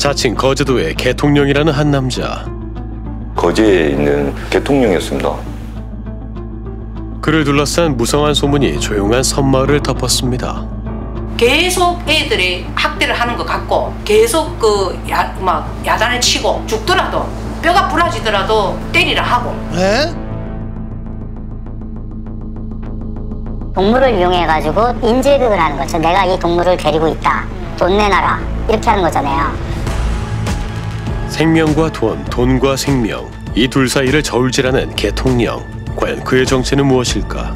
자칭 거제도의 개통령이라는 한 남자. 거제에 있는 개통령이었습니다. 그를 둘러싼 무성한 소문이 조용한 섬마을을 덮었습니다. 계속 애들이 학대를 하는 것 같고 계속 야단을 치고 죽더라도 뼈가 부러지더라도 때리라 하고. 에? 동물을 이용해가지고 인질극을 하는 거죠. 내가 이 동물을 데리고 있다. 돈 내놔라. 이렇게 하는 거잖아요. 생명과 돈, 돈과 생명. 이 둘 사이를 저울질하는 개통령. 과연 그의 정체는 무엇일까?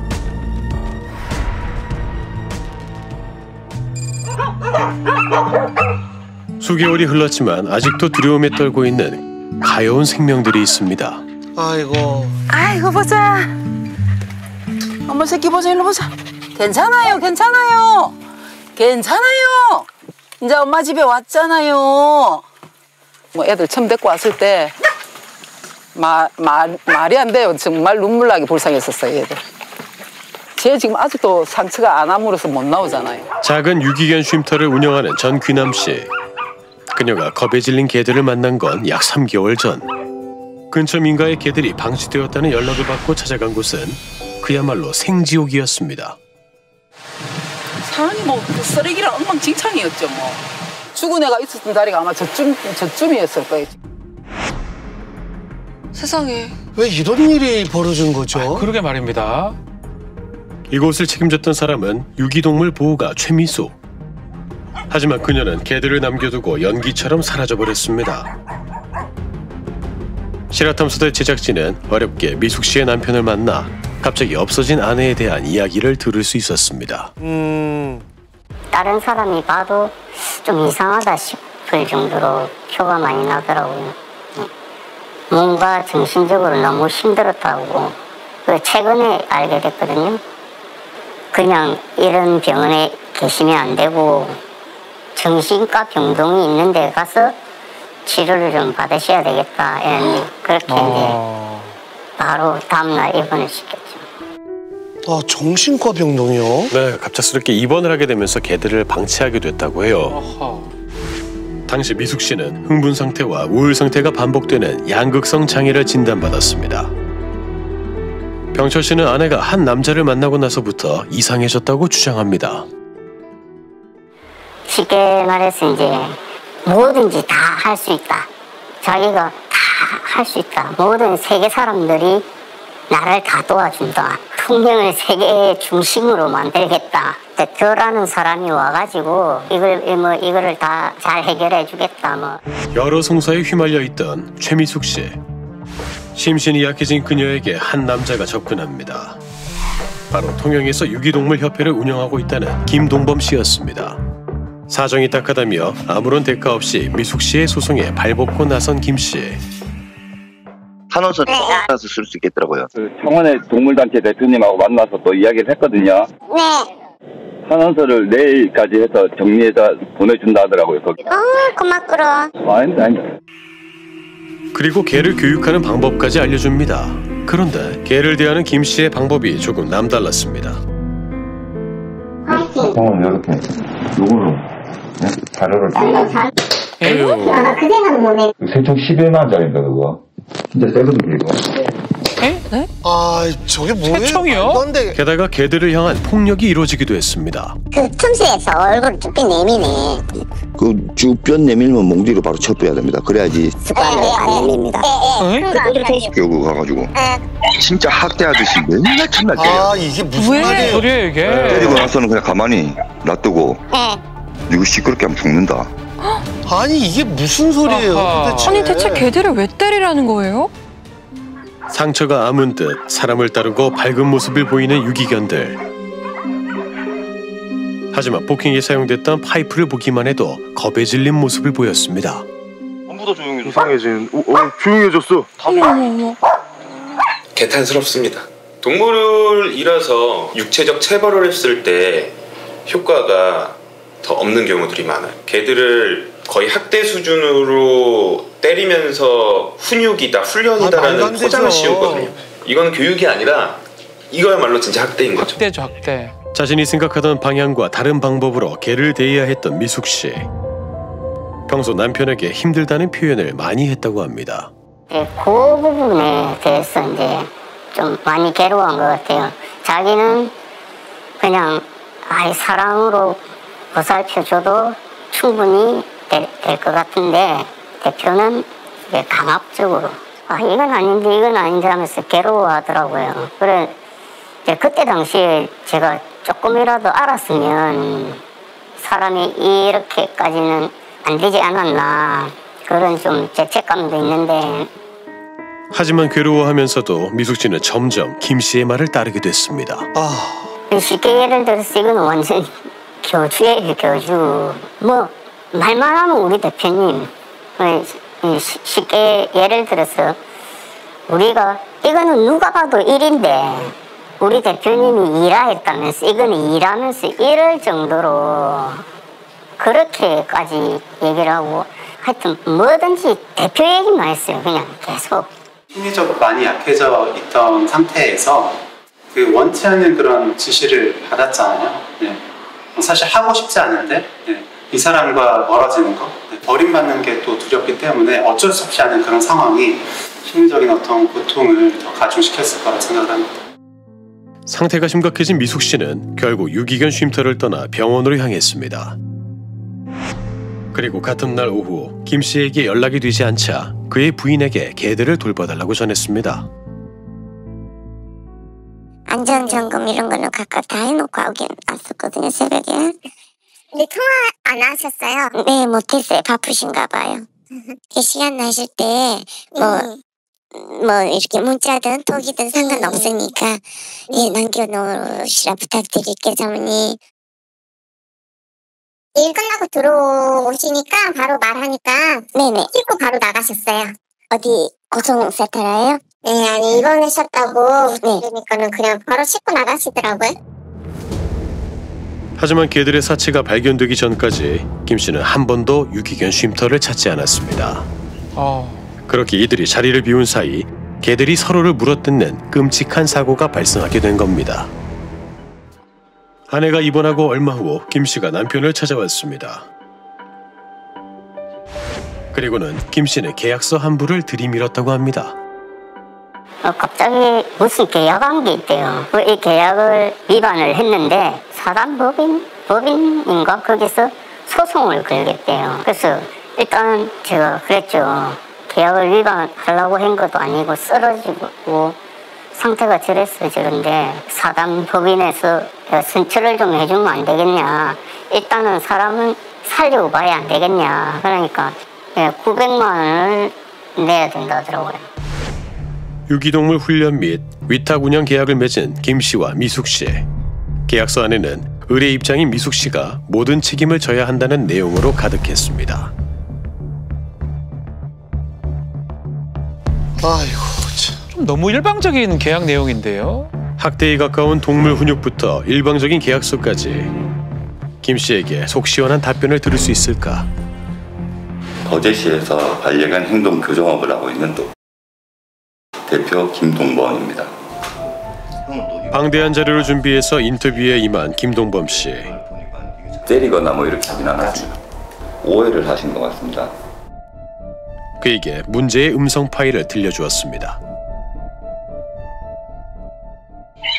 수개월이 흘렀지만 아직도 두려움에 떨고 있는 가여운 생명들이 있습니다. 아이고 보자. 엄마 새끼 보자. 일로 보자. 괜찮아요. 이제 엄마 집에 왔잖아요. 뭐 애들 처음 데리고 왔을 때 말이 안 돼요. 정말 눈물 나게 불쌍했었어요, 애들. 쟤 지금 아직도 상처가 안 아물어서 못 나오잖아요. 작은 유기견 쉼터를 운영하는 전귀남 씨. 그녀가 겁에 질린 개들을 만난 건 약 3개월 전. 근처 민가의 개들이 방치되었다는 연락을 받고 찾아간 곳은 그야말로 생지옥이었습니다. 상황이 쓰레기랑 엉망진창이었죠, 뭐. 죽은 애가 있었던 자리가 아마 저쯤이었을 거예요. 세상에. 왜 이런 일이 벌어진 거죠? 그러게 말입니다. 이곳을 책임졌던 사람은 유기동물 보호가 최미숙. 하지만 그녀는 개들을 남겨두고 연기처럼 사라져버렸습니다. 실화탐사대 제작진은 어렵게 미숙 씨의 남편을 만나 갑자기 없어진 아내에 대한 이야기를 들을 수 있었습니다. 다른 사람이 봐도 좀 이상하다 싶을 정도로 표가 많이 나더라고요. 뭔가 정신적으로 너무 힘들었다고. 최근에 알게 됐거든요. 그냥 이런 병원에 계시면 안 되고 정신과 병동이 있는 데 가서 치료를 좀 받으셔야 되겠다. 그렇게 이제 바로 다음날 입원을 시켰죠. 정신과 병동이요? 네, 갑작스럽게 입원을 하게 되면서 개들을 방치하게 됐다고 해요. 당시 미숙 씨는 흥분 상태와 우울 상태가 반복되는 양극성 장애를 진단받았습니다. 병철 씨는 아내가 한 남자를 만나고 나서부터 이상해졌다고 주장합니다. 쉽게 말해서 이제 뭐든지 다 할 수 있다. 자기가 다 할 수 있다. 모든 세계 사람들이 나를 다 도와준다. 풍경을 세계의 중심으로 만들겠다. 대표라는 사람이 와가지고 이거를 다 잘 해결해 주겠다. 여러 송사에 휘말려 있던 최미숙 씨. 심신이 약해진 그녀에게 한 남자가 접근합니다. 바로 통영에서 유기동물 협회를 운영하고 있다는 김동범 씨였습니다. 사정이 딱하다며 아무런 대가 없이 미숙 씨의 소송에 발벗고 나선 김 씨. 한원서 따라서 쓸 수 있겠더라고요. 청원의 동물단체 대표님하고 만나서 또 이야기를 했거든요. 네. 한원서를 내일까지 해서 정리해서 보내준다 하더라고요. 거기. 고맙구러. 아닙니다. 그리고 개를 교육하는 방법까지 알려줍니다. 그런데 개를 대하는 김 씨의 방법이 조금 남달랐습니다. 이렇게 요걸로 자료를 그 생각은 못해. 세총 11만원짜리인가 그거. 진짜 세거든요 이거. 네? 저게 뭐예요? 최총이요? 게다가 개들을 향한 폭력이 이루어지기도 했습니다. 그 틈새에서 얼굴을 쭉 내미네. 그 쭉 뼈 내밀면 몽둥이로 바로 쳐줘야 됩니다. 그래야지 습관으로 안 내밉니다. 교구 가가지고 진짜 학대하듯이 맨날 참날 때요. 이게 무슨 말이에요? 소리예요 이게. 때리고 나서는 그냥 가만히 놔두고 이거 시끄럽게 하면 죽는다. 아니 이게 무슨 소리예요? 도대체? 아니 대체 개들을 왜 때리라는 거예요? 상처가 아문 듯 사람을 따르고 밝은 모습을 보이는 유기견들. 하지만 폭행에 사용됐던 파이프를 보기만 해도 겁에 질린 모습을 보였습니다. 전부 다 조용해졌어. 이상해진. 조용해졌어. 어머. 개탄스럽습니다. 동물이라서 육체적 체벌을 했을 때 효과가 더 없는 경우들이 많아요. 개들을 거의 학대 수준으로 때리면서 훈육이다, 훈련이다라는 포장을 씌우거든요. 이건 교육이 아니라 이거야말로 진짜 학대인 거죠. 학대죠, 학대. 자신이 생각하던 방향과 다른 방법으로 개를 대해야 했던 미숙 씨. 평소 남편에게 힘들다는 표현을 많이 했다고 합니다. 그 부분에 대해서 이제 좀 많이 괴로워한 것 같아요. 자기는 그냥 사랑으로 보살펴줘도 충분히 될 것 같은데 대표는 강압적으로 이건 아닌데 하면서 괴로워하더라고요. 그래 이제 그때 당시에 제가 조금이라도 알았으면 사람이 이렇게까지는 안 되지 않았나 그런 좀 죄책감도 있는데. 하지만 괴로워하면서도 미숙 씨는 점점 김 씨의 말을 따르게 됐습니다. 쉽게 예를 들어서 이건 완전 교주예요, 교주. 뭐 말만 하면 우리 대표님. 쉽게 예를 들어서 우리가 이거는 누가 봐도 일인데 우리 대표님이 일하 했다면서 이거는 일하면서 이럴 정도로 그렇게까지 얘기를 하고 하여튼 뭐든지 대표 얘기만 했어요. 그냥 계속. 심리적으로 많이 약해져 있던 상태에서 그 원치 않는 그런 지시를 받았잖아요. 네. 사실 하고 싶지 않은데 이 사람과 멀어지는 거, 버림받는 게 또 두렵기 때문에 어쩔 수 없이 하는 그런 상황이 심리적인 어떤 고통을 더 가중시켰을 거라 생각을 합니다. 상태가 심각해진 미숙 씨는 결국 유기견 쉼터를 떠나 병원으로 향했습니다. 그리고 같은 날 오후 김 씨에게 연락이 되지 않자 그의 부인에게 개들을 돌봐달라고 전했습니다. 안전점검 이런 거는 각각 다 해놓고 오긴 왔었거든요, 새벽에. 근데 통화 안 하셨어요? 네, 못했어요. 바쁘신가 봐요. 시간 나실 때 뭐 이렇게 문자든 톡이든 상관없으니까 남겨놓으시라 부탁드릴게요, 사모님. 일 끝나고 들어오시니까 바로 말하니까 네네 씻고 바로 나가셨어요. 어디 고성센터라요? 네, 아니 입원하셨다고 그러니까는 그냥 바로 씻고 나가시더라고요. 하지만 개들의 사체가 발견되기 전까지 김 씨는 한 번도 유기견 쉼터를 찾지 않았습니다. 그렇게 이들이 자리를 비운 사이 개들이 서로를 물어뜯는 끔찍한 사고가 발생하게 된 겁니다. 아내가 입원하고 얼마 후 김 씨가 남편을 찾아왔습니다. 그리고는 김 씨는 계약서 한 부를 들이밀었다고 합니다. 갑자기 무슨 계약한 게 있대요. 이 계약을 위반을 했는데 사단법인인가 거기서 소송을 걸겠대요. 그래서 일단 제가 그랬죠. 계약을 위반하려고 한 것도 아니고 쓰러지고 상태가 저랬어 저런데 사단법인에서 선처를 좀 해주면 안 되겠냐. 일단은 사람은 살려고 봐야 안 되겠냐. 그러니까 900만 원을 내야 된다더라고요. 유기동물 훈련 및 위탁 운영 계약을 맺은 김 씨와 미숙 씨. 계약서 안에는 의뢰 입장인 미숙 씨가 모든 책임을 져야 한다는 내용으로 가득했습니다. 아이고 참. 좀 너무 일방적인 계약 내용인데요. 학대에 가까운 동물 훈육부터 일방적인 계약서까지 김 씨에게 속 시원한 답변을 들을 수 있을까? 거제시에서 반려견 행동 교정업을 하고 있는 대표 김동범입니다. 방대한 자료를 준비해서 인터뷰에 임한 김동범 씨. 때리거나 뭐 이렇게 하진 않았습니다. 오해를 하신 것 같습니다. 그에게 문제의 음성 파일을 들려주었습니다.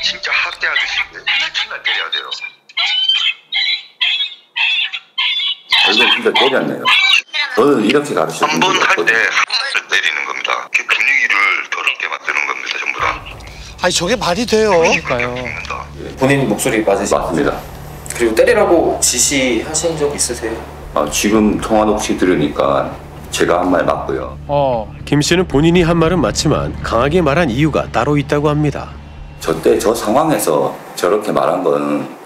진짜 학대 아저씨인데 정말 때려야 돼요. 이건 진짜 때렸네요. 너는 이렇게 가르쳐 준 한 번 할 때 한 때리는 겁니다. 그 분위기를 더럽게 만드는 겁니다, 전부 다. 아니 저게 말이 돼요? 그러니까요. 본인 목소리 맞으시죠? 맞습니다. 그리고 때리라고 지시하신 적 있으세요? 지금 통화 녹취 들으니까 제가 한 말 맞고요. 김 씨는 본인이 한 말은 맞지만 강하게 말한 이유가 따로 있다고 합니다. 저때 저 상황에서 저렇게 말한 거는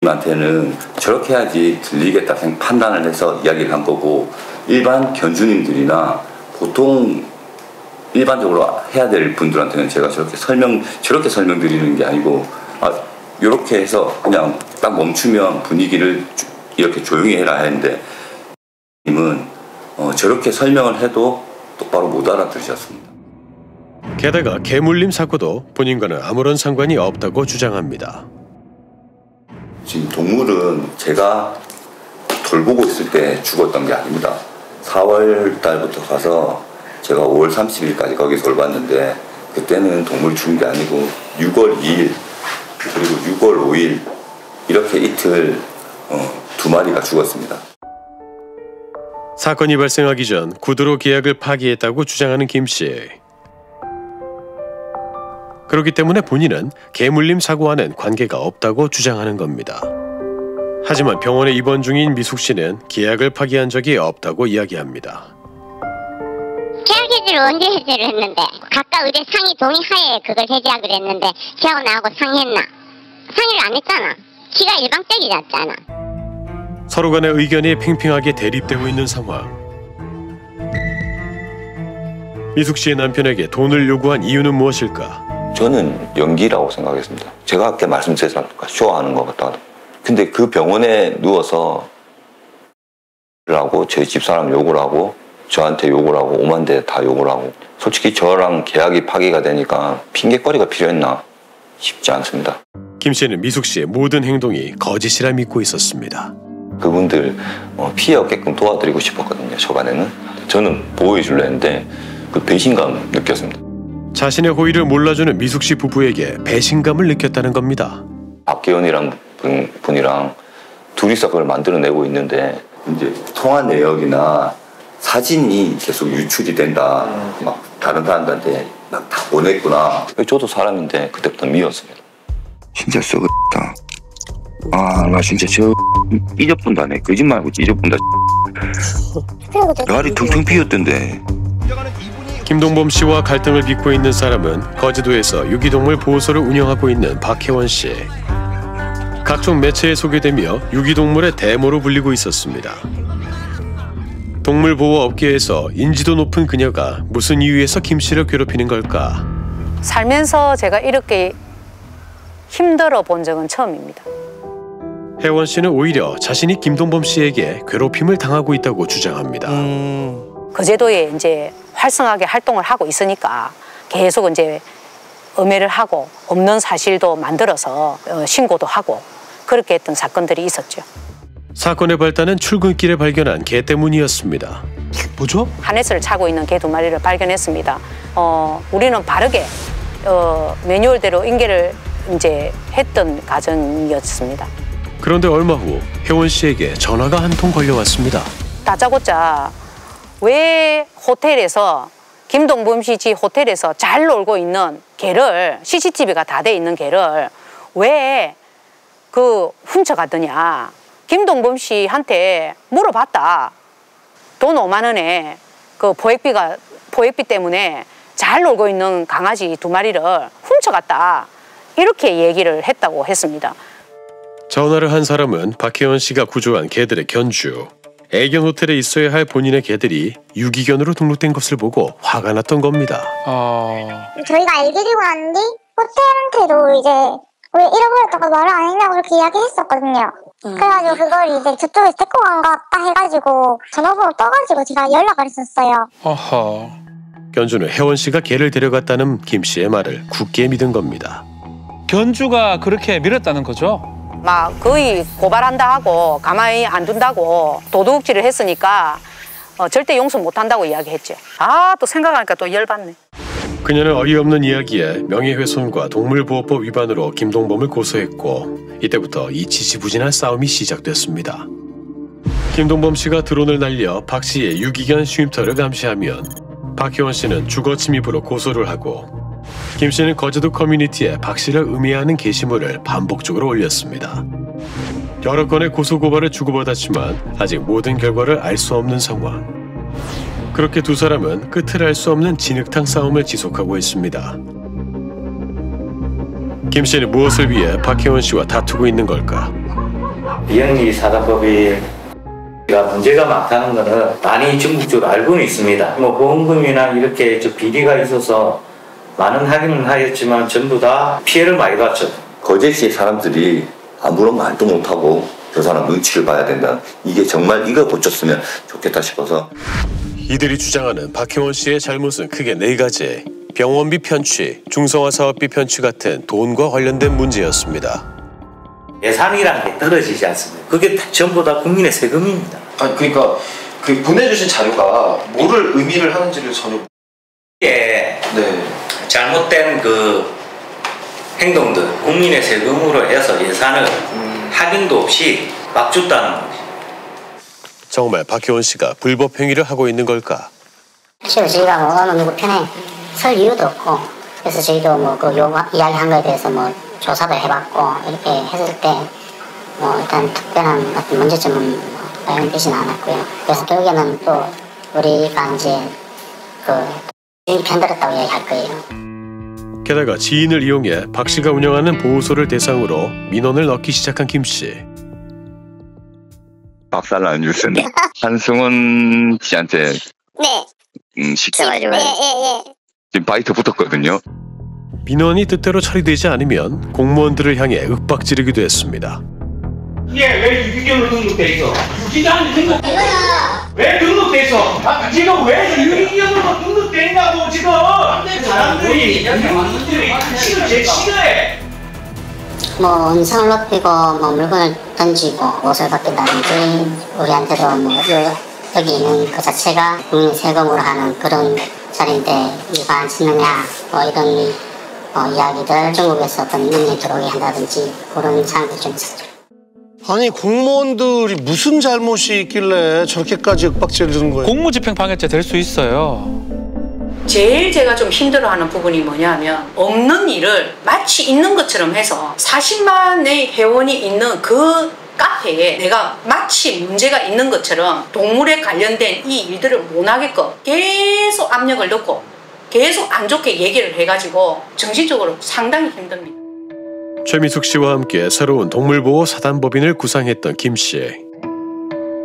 한테는 저렇게 해야지 들리겠다 판단을 해서 이야기를 한 거고, 일반 견주님들이나 보통 일반적으로 해야 될 분들한테는 제가 저렇게 설명드리는 게 아니고, 이렇게 해서 그냥 딱 멈추면 분위기를 이렇게 조용히 해라 했는데, 님은 저렇게 설명을 해도 똑바로 못 알아들으셨습니다. 게다가 개물림 사고도 본인과는 아무런 상관이 없다고 주장합니다. 지금 동물은 제가 돌보고 있을 때 죽었던 게 아닙니다. 4월 달부터 가서 제가 5월 30일까지 거기 돌봤는데 그때는 동물 죽은 게 아니고 6월 2일 그리고 6월 5일 이렇게 이틀 2마리가 죽었습니다. 사건이 발생하기 전 구두로 계약을 파기했다고 주장하는 김 씨. 그렇기 때문에 본인은 개물림 사고와는 관계가 없다고 주장하는 겁니다. 하지만 병원에 입원 중인 미숙 씨는 계약을 파기한 적이 없다고 이야기합니다. 계약 해지를 언제 해지를 했는데 각각 의대 상의 동의하에 그걸 해지하기로 했는데 걔하고 나하고 상의했나? 상의를 안 했잖아. 지가 일방적이었잖아. 서로 간의 의견이 팽팽하게 대립되고 있는 상황. 미숙 씨의 남편에게 돈을 요구한 이유는 무엇일까? 저는 연기라고 생각했습니다. 제가 아까 말씀드렸지 않습니까? 쇼하는 것 같다. 근데 그 병원에 누워서 라고 저희 집사람 욕을 하고 저한테 욕을 하고 오만대 다 욕을 하고 솔직히 저랑 계약이 파기가 되니까 핑계거리가 필요했나 싶지 않습니다. 김 씨는 미숙 씨의 모든 행동이 거짓이라 믿고 있었습니다. 그분들 피해 없게끔 도와드리고 싶었거든요. 초반에는 저는 보호해 주려 했는데 그 배신감 느꼈습니다. 자신의 호의를 몰라주는 미숙 씨 부부에게 배신감을 느꼈다는 겁니다. 박계원이랑 분이랑 둘이서 그걸 만들어내고 있는데 이제 통화 내역이나 사진이 계속 유출이 된다. 막 다른 사람들한테 막 다 보냈구나. 저도 사람인데 그때부터 미웠습니다. 진짜 썩었다. 나 진짜 저 삐져본다네. 거짓말하고 삐져본다. 날이 퉁퉁 피었던데. 김동범 씨와 갈등을 빚고 있는 사람은 거제도에서 유기동물 보호소를 운영하고 있는 박혜원 씨. 각종 매체에 소개되며 유기동물의 대모로 불리고 있었습니다. 동물보호업계에서 인지도 높은 그녀가 무슨 이유에서 김 씨를 괴롭히는 걸까? 살면서 제가 이렇게 힘들어 본 적은 처음입니다. 혜원 씨는 오히려 자신이 김동범 씨에게 괴롭힘을 당하고 있다고 주장합니다. 거제도에 이제 활성하게 활동을 하고 있으니까 계속 이제 음해를 하고 없는 사실도 만들어서 신고도 하고 그렇게 했던 사건들이 있었죠. 사건의 발단은 출근길에 발견한 개 때문이었습니다. 뭐죠? 하네스를 차고 있는 개 2마리를 발견했습니다. 우리는 바르게 매뉴얼대로 인계를 이제 했던 과정이었습니다. 그런데 얼마 후 혜원 씨에게 전화가 한 통 걸려왔습니다. 다짜고짜 왜 호텔에서 김동범 씨 집 호텔에서 잘 놀고 있는 개를 CCTV가 다 돼 있는 개를 왜 훔쳐가더냐. 김동범 씨한테 물어봤다. 돈 5만 원에 그 포획비 때문에 잘 놀고 있는 강아지 2마리를 훔쳐갔다. 이렇게 얘기를 했다고 했습니다. 전화를 한 사람은 박혜원 씨가 구조한 개들의 견주. 애견 호텔에 있어야 할 본인의 개들이 유기견으로 등록된 것을 보고 화가 났던 겁니다. 저희가 애기 들고 왔는데 호텔한테도 이제 왜 잃어버렸다고 말을 안 했냐고 그렇게 이야기했었거든요. 그래가지고 그걸 이제 저쪽에서 데리고 간 것 같다 해가지고 전화번호 떠가지고 제가 연락을 했었어요. 견주는 혜원 씨가 개를 데려갔다는 김 씨의 말을 굳게 믿은 겁니다. 견주가 그렇게 밀었다는 거죠? 막 거의 고발한다 하고 가만히 안 둔다고 도둑질을 했으니까 절대 용서 못한다고 이야기했죠. 또 생각하니까 또 열받네. 그녀는 어이없는 이야기에 명예훼손과 동물보호법 위반으로 김동범을 고소했고 이때부터 이 지지부진한 싸움이 시작됐습니다. 김동범 씨가 드론을 날려 박 씨의 유기견 쉼터를 감시하면 박혜원 씨는 주거 침입으로 고소를 하고 김 씨는 거제도 커뮤니티에 박 씨를 음해하는 게시물을 반복적으로 올렸습니다. 여러 건의 고소고발을 주고받았지만 아직 모든 결과를 알 수 없는 상황. 그렇게 두 사람은 끝을 알 수 없는 진흙탕 싸움을 지속하고 있습니다. 김 씨는 무엇을 위해 박혜원 씨와 다투고 있는 걸까? 비영리 사단법이 문제가 많다는 것은 많이 전국적으로 알고는 있습니다. 보험금이나 이렇게 비리가 있어서 많은 하기는 하였지만 전부 다 피해를 많이 봤죠. 거제시 사람들이 아무런 말도 못하고 저 사람 눈치를 봐야 된다. 이게 정말 이거 고쳤으면 좋겠다 싶어서. 이들이 주장하는 박혜원 씨의 잘못은 크게 4가지. 병원비 편취, 중성화 사업비 편취 같은 돈과 관련된 문제였습니다. 예산이라는 게 떨어지지 않습니다. 그게 전부 다 국민의 세금입니다. 아니 그러니까 그 보내주신 자료가 뭐를 의미를 하는지를 전혀. 예. 네. 잘못된 그 행동들 국민의 세금으로 해서 예산을 확인도 없이 막 줬다는 거지. 정말 박혜원 씨가 불법 행위를 하고 있는 걸까? 저희가 뭐 어느 누구 편에 설 이유도 없고, 그래서 저희도 뭐 그 이야기한 거에 대해서 뭐 조사도 해봤고 이렇게 했을 때 뭐 일단 특별한 어떤 문제점은 발견되지는 않았고요. 그래서 결국에는 또 우리가 이제 그 편들었다고 얘기할 거예요. 게다가 지인을 이용해 박 씨가 운영하는 보호소를 대상으로 민원을 넣기 시작한 김 씨. 박살난 뉴스는 한승원 씨한테 네. 시켜가지고 지금 바이트 붙었거든요. 민원이 뜻대로 처리되지 않으면 공무원들을 향해 윽박지르기도 했습니다. 이게 왜 유기견으로 등록돼 있어? 유기견으로 등록돼 있어? 왜 등록돼 있어? 지금 왜 유기견으로 등록돼 있냐고 지금! 사람들이 지금 제 싫어해! 뭐 음성을 높이고 뭐 물건을 던지고 옷을 벗긴다든지 우리한테도 뭐 여기 있는 그 자체가 국민 세금으로 하는 그런 자리인데 이거 안 쓰느냐 뭐 이런 이야기들 중국에서 어떤 능력이 들어오게 한다든지 그런 상황들이 좀 있었죠. 아니 공무원들이 무슨 잘못이 있길래 저렇게까지 윽박지르는 거예요? 공무집행방해죄 될 수 있어요. 제일 제가 좀 힘들어하는 부분이 뭐냐면 없는 일을 마치 있는 것처럼 해서 40만의 회원이 있는 그 카페에 내가 마치 문제가 있는 것처럼 동물에 관련된 이 일들을 못 하게끔 계속 압력을 넣고 계속 안 좋게 얘기를 해가지고 정신적으로 상당히 힘듭니다. 최미숙 씨와 함께 새로운 동물보호 사단법인을 구상했던 김 씨.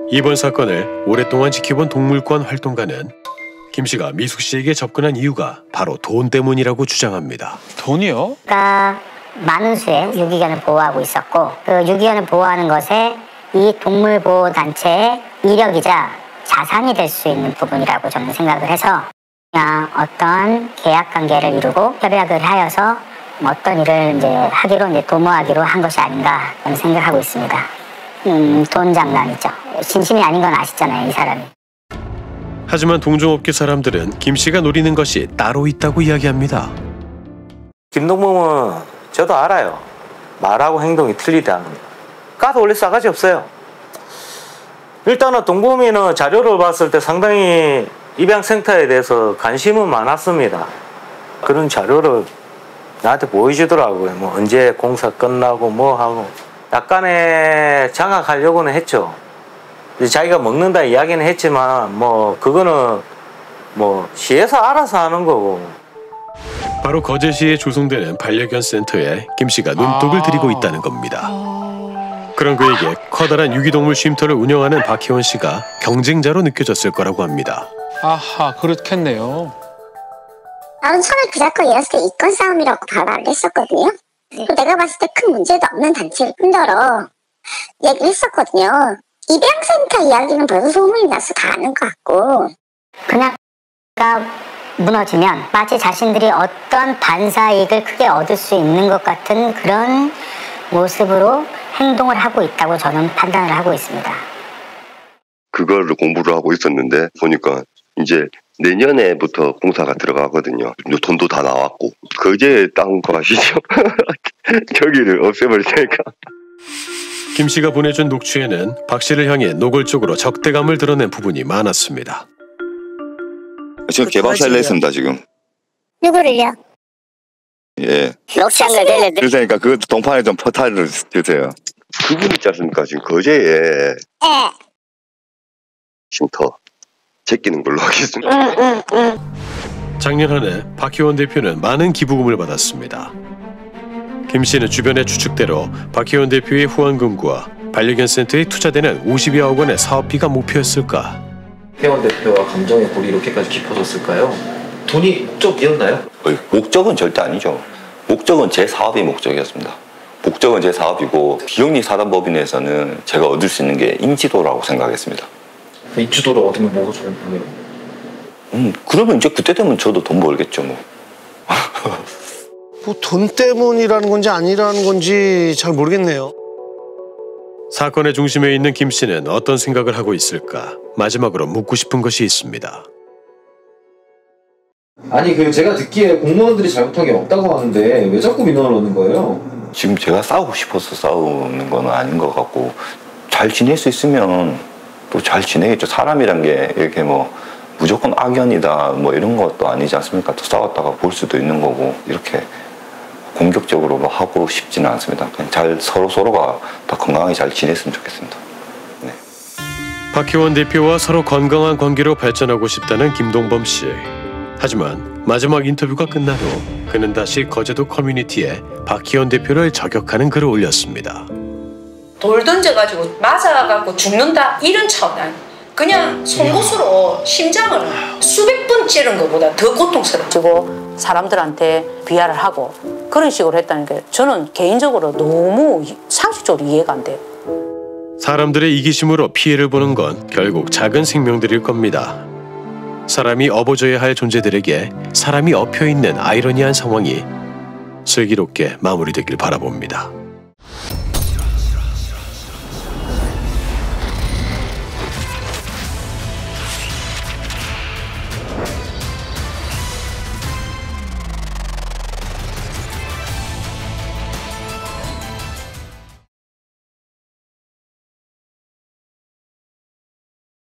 이번 사건을 오랫동안 지켜본 동물권 활동가는 김 씨가 미숙 씨에게 접근한 이유가 바로 돈 때문이라고 주장합니다. 돈이요? 그러니까 많은 수의 유기견을 보호하고 있었고 그 유기견을 보호하는 것에 이 동물보호단체의 이력이자 자산이 될 수 있는 부분이라고 저는 생각을 해서 그냥 어떤 계약관계를 이루고 협약을 하여서 어떤 일을 이제 하기로 이제 도모하기로 한 것이 아닌가 저는 생각하고 있습니다. 돈 장난이죠. 진심이 아닌 건 아시잖아요, 이 사람이. 하지만 동종업계 사람들은 김 씨가 노리는 것이 따로 있다고 이야기합니다. 김동범은 저도 알아요. 말하고 행동이 틀리다는 거. 까도 원래 싸가지 없어요. 일단은 동범이는 자료를 봤을 때 상당히 입양센터에 대해서 관심은 많았습니다. 그런 자료를 나한테 보여주더라고요. 뭐 언제 공사 끝나고 뭐 하고 약간의 장악하려고는 했죠. 자기가 먹는다 이야기는 했지만 뭐 그거는 뭐 시에서 알아서 하는 거고. 바로 거제시에 조성되는 반려견 센터에 김 씨가 눈독을 들이고 있다는 겁니다. 그런 그에게 커다란 유기동물 쉼터를 운영하는 박혜원 씨가 경쟁자로 느껴졌을 거라고 합니다. 아하, 그렇겠네요. 나는 처음에 그 사건 일었을 때 이권 싸움이라고 발언을 했었거든요. 내가 봤을 때 큰 문제도 없는 단체를 뿐더러 얘기를 했었거든요. 입양센터 이야기는 벌써 소문이 나서 다 아는 것 같고 그냥 무너지면 마치 자신들이 어떤 반사이익을 크게 얻을 수 있는 것 같은 그런 모습으로 행동을 하고 있다고 저는 판단을 하고 있습니다. 그거를 공부를 하고 있었는데 보니까 이제 내년에부터 공사가 들어가거든요. 돈도 다 나왔고 거제 땅 거 아시죠? 저기를 없애버릴 테니까. 김 씨가 보내준 녹취에는 박 씨를 향해 노골적으로 적대감을 드러낸 부분이 많았습니다. 지금 개박살 냈습니다 지금. 누구를요? 예. 녹취한 걸 들려드릴게요. 그러니까 그 동판에 좀 포탈을 주세요. 그분 있지 않습니까? 지금 거제에 쉼터 제끼는 걸로 하겠습니다. 작년 한 해 박혜원 대표는 많은 기부금을 받았습니다. 김 씨는 주변의 추측대로 박혜원 대표의 후원금과 반려견 센터에 투자되는 50여억 원의 사업비가 목표였을까? 혜원 대표와 감정의 골이 이렇게까지 깊어졌을까요? 돈이 목적이었나요? 목적은 절대 아니죠. 목적은 제 사업이 목적이었습니다. 목적은 제 사업이고 비영리 사단법인에서는 제가 얻을 수 있는 게 인지도라고 생각했습니다. 인지도를 얻으면 뭐가 좋은 거예요? 그러면 이제 그때 되면 저도 돈 벌겠죠 뭐. 뭐 돈 때문이라는 건지 아니라는 건지 잘 모르겠네요. 사건의 중심에 있는 김 씨는 어떤 생각을 하고 있을까? 마지막으로 묻고 싶은 것이 있습니다. 아니 제가 듣기에 공무원들이 잘못한 게 없다고 하는데 왜 자꾸 민원을 넣는 거예요? 지금 제가 싸우고 싶어서 싸우는 건 아닌 것 같고 잘 지낼 수 있으면 또 잘 지내겠죠. 사람이란 게 이렇게 뭐 무조건 악연이다 뭐 이런 것도 아니지 않습니까? 또 싸웠다가 볼 수도 있는 거고 이렇게 공격적으로 뭐 하고 싶지는 않습니다. 그냥 서로가 더 건강하게 잘 지냈으면 좋겠습니다. 네. 박희원 대표와 서로 건강한 관계로 발전하고 싶다는 김동범 씨. 하지만 마지막 인터뷰가 끝난 후 그는 다시 거제도 커뮤니티에 박희원 대표를 저격하는 글을 올렸습니다. 돌 던져가지고 맞아갖고 죽는다 이런 차원 아니 그냥 송곳으로 심장을 수백 번 찌른 것보다 더 고통스럽고 사람들한테 비하를 하고 그런 식으로 했다는 게 저는 개인적으로 너무 상식적으로 이해가 안 돼요. 사람들의 이기심으로 피해를 보는 건 결국 작은 생명들일 겁니다. 사람이 업어줘야 할 존재들에게 사람이 엎여있는 아이러니한 상황이 슬기롭게 마무리되길 바라봅니다.